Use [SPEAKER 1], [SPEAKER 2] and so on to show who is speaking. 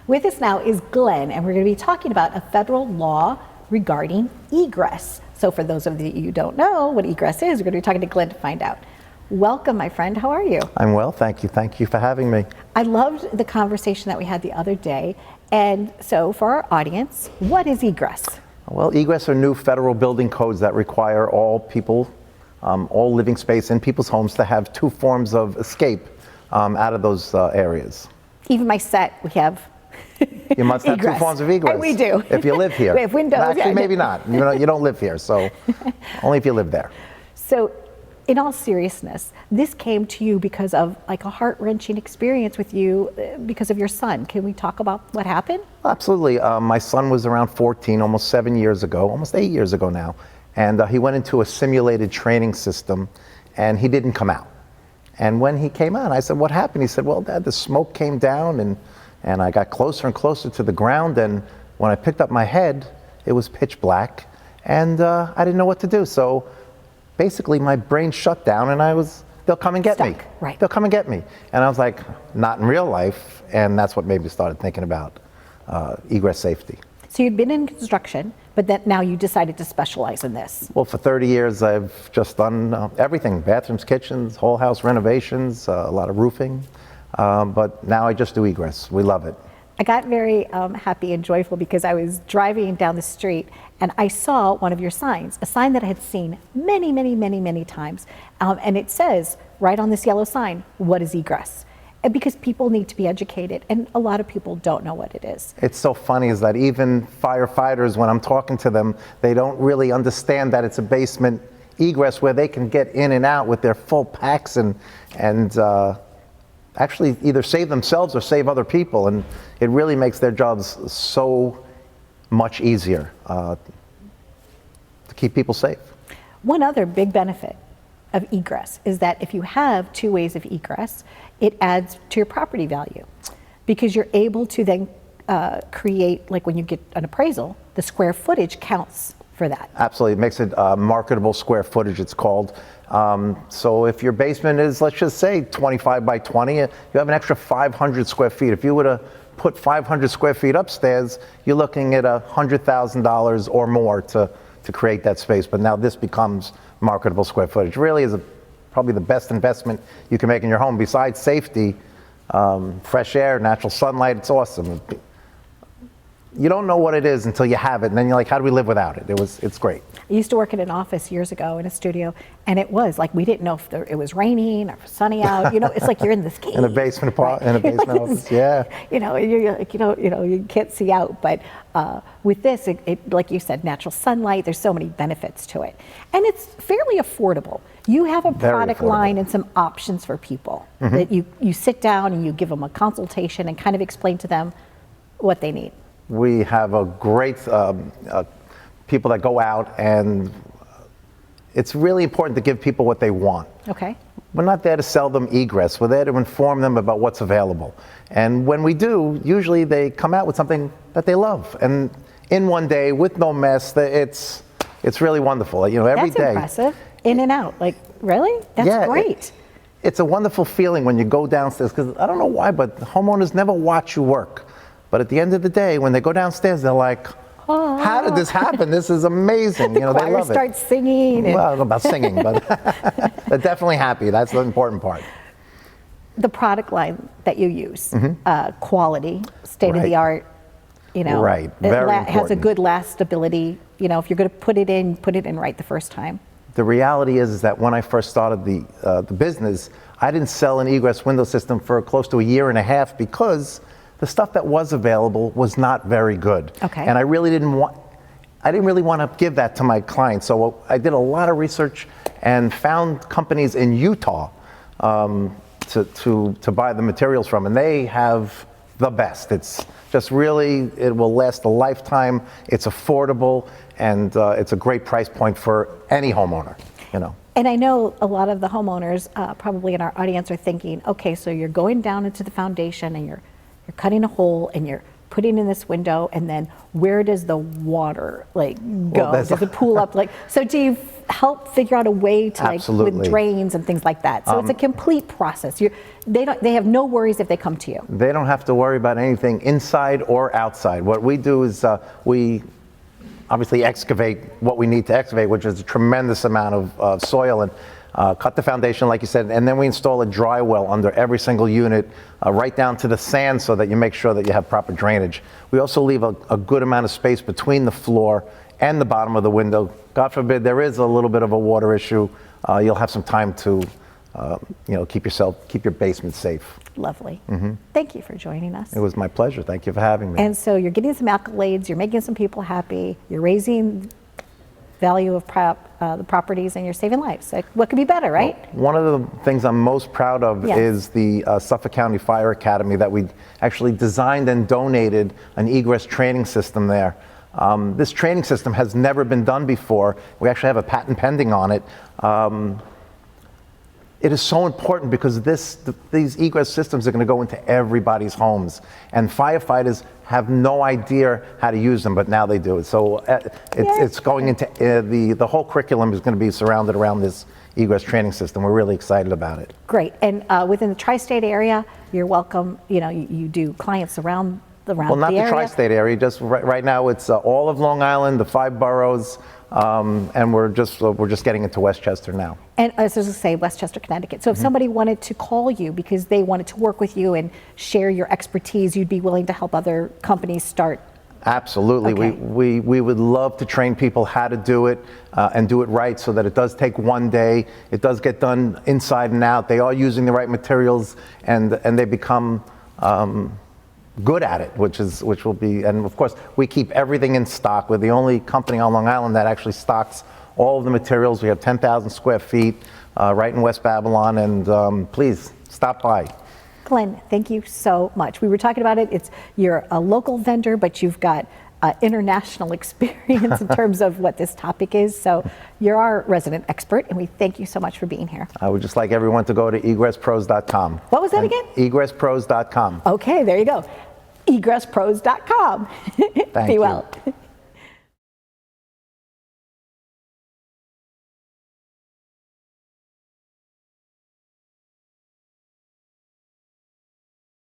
[SPEAKER 1] With us now is Glen, and we're going to be talking about a federal law regarding egress. So for those of you who don't know what egress is, we're going to be talking to Glen to find out. Welcome, my friend. How are you?
[SPEAKER 2] I'm well, thank you. Thank you for having me.
[SPEAKER 1] I loved the conversation that we had the other day. And so for our audience, what is egress?
[SPEAKER 2] Well, egress are new federal building codes that require all people, all living space in people's homes to have two forms of escape out of those areas.
[SPEAKER 1] Even my set, we have
[SPEAKER 2] You must have two forms of egress.
[SPEAKER 1] And we do.
[SPEAKER 2] If you live here.
[SPEAKER 1] We have windows.
[SPEAKER 2] Actually, maybe not. You don't live here, so only if you live there.
[SPEAKER 1] So, in all seriousness, this came to you because of like a heart-wrenching experience with you because of your son. Can we talk about what happened?
[SPEAKER 2] Absolutely. My son was around 14, almost 7 years ago, almost 8 years ago now, and he went into a simulated training system, and he didn't come out. And when he came out, I said, "What happened?" He said, "Well, Dad, the smoke came down, and I got closer and closer to the ground, and when I picked up my head, it was pitch black, and I didn't know what to do. So basically, my brain shut down, and they'll come and get me.
[SPEAKER 1] Right.
[SPEAKER 2] They'll come and get me." And I was like, not in real life, and that's what made me started thinking about egress safety.
[SPEAKER 1] So you'd been in construction, but then now you decided to specialize in this.
[SPEAKER 2] Well, for 30 years, I've just done everything: bathrooms, kitchens, whole house renovations, a lot of roofing. But now I just do egress. We love it.
[SPEAKER 1] I got very happy and joyful because I was driving down the street and I saw one of your signs, a sign that I had seen many times. And it says right on this yellow sign, what is egress? And because people need to be educated, and a lot of people don't know what it is.
[SPEAKER 2] It's so funny is that even firefighters, when I'm talking to them, they don't really understand that it's a basement egress where they can get in and out with their full packs and actually either save themselves or save other people, and it really makes their jobs so much easier to keep people safe.
[SPEAKER 1] One other big benefit of egress is that if you have two ways of egress, it adds to your property value because you're able to then create, like when you get an appraisal, the square footage counts for that.
[SPEAKER 2] Absolutely, it makes it marketable square footage, it's called. So if your basement is, let's just say 25 by 20, you have an extra 500 square feet. If you were to put 500 square feet upstairs, you're looking at $100,000 or more to create that space. But now this becomes marketable square footage. Really is probably the best investment you can make in your home. Besides safety, fresh air, natural sunlight, it's awesome. You don't know what it is until you have it, and then you're like, how do we live without it? It's great.
[SPEAKER 1] I used to work in an office years ago in a studio, and it was like we didn't know if it was raining or sunny out. You know, it's like you're in this cave.
[SPEAKER 2] In a basement in a basement office, yeah.
[SPEAKER 1] You know, you're like, you can't see out. But with this, it, like you said, natural sunlight. There's so many benefits to it, and it's fairly affordable. You have a product line and some options for people that you sit down and you give them a consultation and kind of explain to them what they need.
[SPEAKER 2] We have a great people that go out, and it's really important to give people what they want.
[SPEAKER 1] Okay.
[SPEAKER 2] We're not there to sell them egress. We're there to inform them about what's available. And when we do, usually they come out with something that they love. And in one day, with no mess, it's really wonderful. You know, every day.
[SPEAKER 1] That's impressive. In and out. Like, really? That's great.
[SPEAKER 2] It's a wonderful feeling when you go downstairs, because I don't know why, but homeowners never watch you work. But at the end of the day, when they go downstairs, they're like, oh, how did this happen? This is amazing.
[SPEAKER 1] The
[SPEAKER 2] you know, they
[SPEAKER 1] choir
[SPEAKER 2] love
[SPEAKER 1] starts singing.
[SPEAKER 2] Well, I don't know about singing, but they're definitely happy. That's the important part.
[SPEAKER 1] The product line that you use, quality, state of the art, you know,
[SPEAKER 2] right. Very important.
[SPEAKER 1] Has a good lastability. You know, if you're going to put it in right the first time.
[SPEAKER 2] The reality is that when I first started the business, I didn't sell an egress window system for close to a year and a half because the stuff that was available was not very good.
[SPEAKER 1] Okay.
[SPEAKER 2] And I didn't really want to give that to my clients. So I did a lot of research and found companies in Utah to buy the materials from, and they have the best. It's just really, it will last a lifetime. It's affordable, and it's a great price point for any homeowner, you know.
[SPEAKER 1] And I know a lot of the homeowners probably in our audience are thinking, okay, so you're going down into the foundation and you're cutting a hole and you're putting in this window, and then where does the water like go?
[SPEAKER 2] there's
[SPEAKER 1] Does it pool up? Like, so do you help figure out a way to like
[SPEAKER 2] Absolutely.
[SPEAKER 1] with drains and things like that? So it's a complete process. They have no worries if they come to you.
[SPEAKER 2] They don't have to worry about anything inside or outside. What we do is we obviously excavate what we need to excavate, which is a tremendous amount of soil, and cut the foundation, like you said, and then we install a dry well under every single unit, right down to the sand, so that you make sure that you have proper drainage. We also leave a good amount of space between the floor and the bottom of the window. God forbid there is a little bit of a water issue, you'll have some time to keep your basement safe.
[SPEAKER 1] Lovely. Thank you for joining us.
[SPEAKER 2] It was my pleasure. Thank you for having me.
[SPEAKER 1] And so you're getting some accolades, you're making some people happy, you're raising value of the properties, and you're saving lives. Like, what could be better, right?
[SPEAKER 2] One of the things I'm most proud of
[SPEAKER 1] Yes.
[SPEAKER 2] is the Suffolk County Fire Academy, that we actually designed and donated an egress training system there. This training system has never been done before. We actually have a patent pending on it. It is so important because these egress systems are going to go into everybody's homes, and firefighters have no idea how to use them, but now they do. So it's going into the whole curriculum is going to be surrounded around this egress training system. We're really excited about it.
[SPEAKER 1] Great. And within the tri-state area, you're welcome. You do clients around
[SPEAKER 2] Well, not the
[SPEAKER 1] area.
[SPEAKER 2] tri-state area. Just right now, it's all of Long Island, the 5 boroughs, and we're just getting into Westchester now.
[SPEAKER 1] And as I was going to say, Westchester, Connecticut. So if somebody wanted to call you because they wanted to work with you and share your expertise, you'd be willing to help other companies start.
[SPEAKER 2] Absolutely.
[SPEAKER 1] Okay.
[SPEAKER 2] We would love to train people how to do it and do it right, so that it does take one day. It does get done inside and out. They are using the right materials, and they become good at it, which will be, and of course we keep everything in stock. We're the only company on Long Island that actually stocks all of the materials. We have 10,000 square feet right in West Babylon, and please stop by.
[SPEAKER 1] Glen, thank you so much. We were talking about it. You're a local vendor, but you've got international experience in terms of what this topic is. So you're our resident expert, and we thank you so much for being here.
[SPEAKER 2] I would just like everyone to go to egresspros.com.
[SPEAKER 1] What was that again?
[SPEAKER 2] Egresspros.com.
[SPEAKER 1] Okay, there you go. Egresspros.com.
[SPEAKER 2] Thank
[SPEAKER 1] Be
[SPEAKER 2] you.
[SPEAKER 1] well.